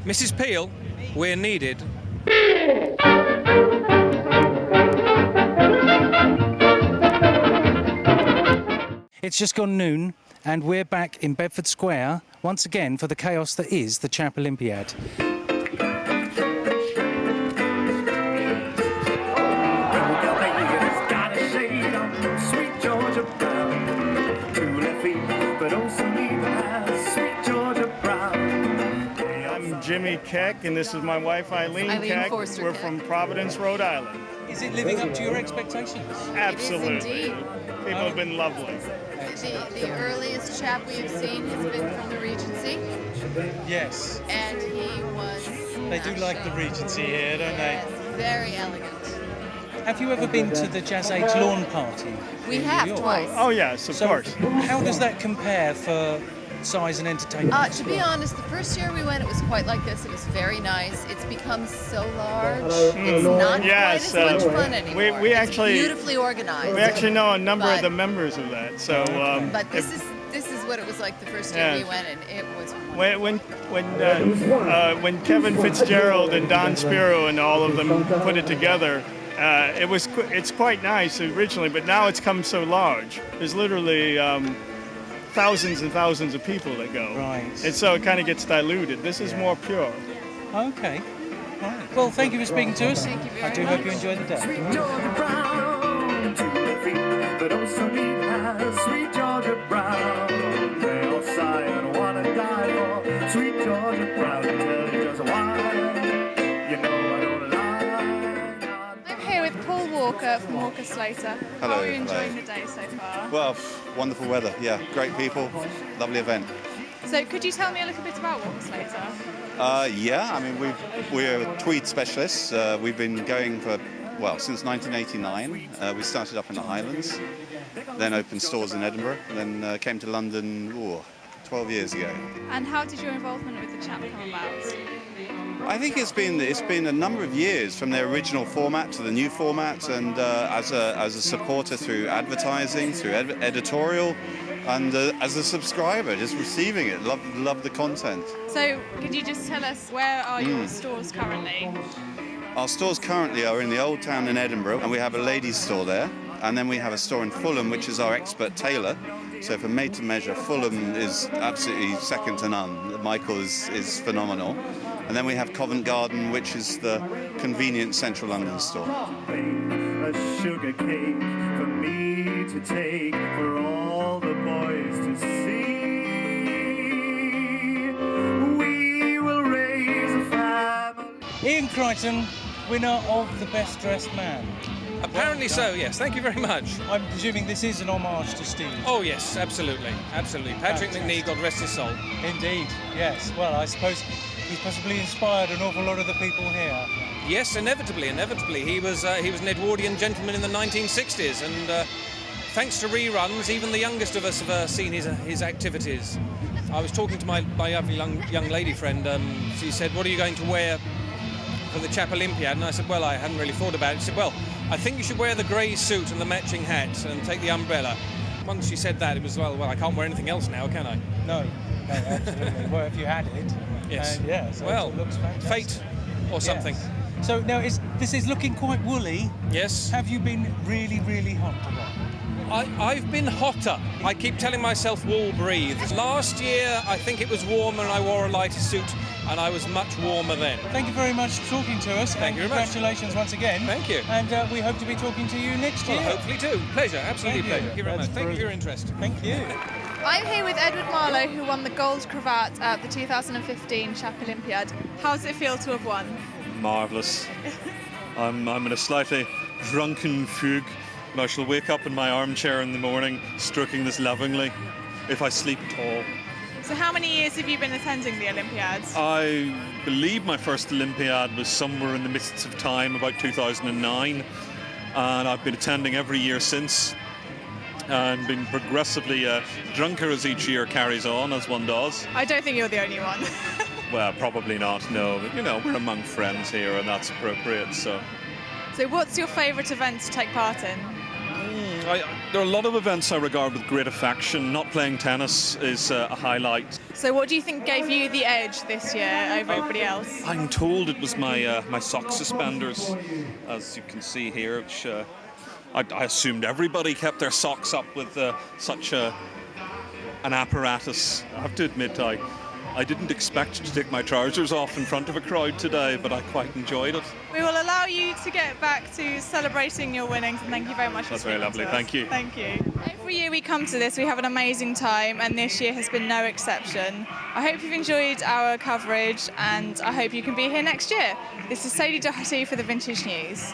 Mrs Peel, we're needed. It's just gone noon, and we're back in Bedford Square once again for the chaos that is the Chap Olympiad. Jimmy Keck, and this is my wife Eileen Keck. We're from Providence, Rhode Island. Is it living up to your expectations? Absolutely. People have been lovely. The earliest chap we have seen has been from the Regency. Yes. And he was They do like the Regency here, don't they? Very elegant. Have you ever been to the Jazz Age lawn party? We have twice. Oh yes, of course. How does that compare for size and entertainment? To be honest, the first year we went, it was quite like this. It was very nice. It's become so large. It's not quite as much fun anymore. We it's actually beautifully organized. We actually know a number of the members of that. So, but this is what it was like the first year we went, and it was when Kevin Fitzgerald and Don Spiro and all of them put it together. It's quite nice originally, but now it's come so large. There's literally thousands and thousands of people that go. Right. And so it kind of gets diluted. This is more pure. Okay. Right. Well, thank you for speaking to us. Thank you very I do hope you enjoy the day. Sweet Georgia Brown, to the feet, but oh so neat as sweet Georgia Brown. They all sigh and want to die for sweet Georgia Brown. To tell you just why, you know I don't lie. I'm here with Paul Walker from Walker Slater. Hello. How are you enjoying the day so far? Well, wonderful weather, yeah, great people, lovely event. So could you tell me a little bit about Walker Slater? Yeah, I mean, we're tweed specialists. We've been going for, well, since 1989. We started up in the Highlands, then opened stores in Edinburgh, then came to London 12 years ago. And how did your involvement with the Chap come about? I think it's been a number of years from their original format to the new format, and as a supporter through advertising, through editorial, and as a subscriber, just receiving it, love the content. So could you just tell us where are your stores currently? Our stores currently are in the Old Town in Edinburgh, and we have a ladies' store there, and then we have a store in Fulham, which is our expert tailor. So for made to measure, Fulham is absolutely second to none. Michael is phenomenal. And then we have Covent Garden, which is the convenient central London store. A sugar cake for me to take, for all the boys to see. We will raise a family. Ian Crichton, winner of the Best Dressed Man. Apparently so, yes. Thank you very much. I'm presuming this is an homage to Steve. Oh yes, absolutely, absolutely. Patrick Macnee, God rest his soul. Indeed, yes. Well, I suppose he's possibly inspired an awful lot of the people here. Yes, inevitably. He was an Edwardian gentleman in the 1960s, and thanks to reruns, even the youngest of us have seen his activities. I was talking to my lovely young lady friend. She said, "What are you going to wear for the Chap Olympiad?" And I said, "Well, I hadn't really thought about it." She said, "Well, I think you should wear the grey suit and the matching hat and take the umbrella." Once she said that, it was, well, I can't wear anything else now, can I? No, absolutely. Well, if you had it. Yes. Yeah, so well, it looks fantastic. fate or something. Yes. So now this is looking quite woolly. Yes. Have you been really, really hot today? I've been hotter. I keep telling myself wool breathes. Last year, I think it was warmer and I wore a lighter suit, and I was much warmer then. Thank you very much for talking to us. Thank you very much. Congratulations once again. Thank you. And we hope to be talking to you next year. Well, hopefully too. Pleasure, absolutely Thank you. pleasure. Thank you very much. That's Thank you for your interest. Thank you. I'm here with Edward Marlowe, who won the gold cravat at the 2015 Chap Olympiad. How does it feel to have won? Marvellous. I'm in a slightly drunken fugue, and I shall wake up in my armchair in the morning stroking this lovingly, if I sleep at all. So how many years have you been attending the Olympiads? I believe my first Olympiad was somewhere in the midst of time, about 2009, and I've been attending every year since, and been progressively drunker as each year carries on, as one does. I don't think you're the only one. Well, probably not, no, but we're among friends here, and that's appropriate, so. So what's your favourite event to take part in? There are a lot of events I regard with great affection. Not playing tennis is a highlight. So what do you think gave you the edge this year over everybody else? I'm told it was my sock suspenders, as you can see here, which I assumed everybody kept their socks up with such an apparatus. I have to admit, I didn't expect to take my trousers off in front of a crowd today, but I quite enjoyed it. We will allow you to get back to celebrating your winnings, and thank you very much for That's very speaking lovely, to us. thank you. Thank you. Every year we come to this, we have an amazing time, and this year has been no exception. I hope you've enjoyed our coverage, and I hope you can be here next year. This is Sadie Doherty for the Vintage News.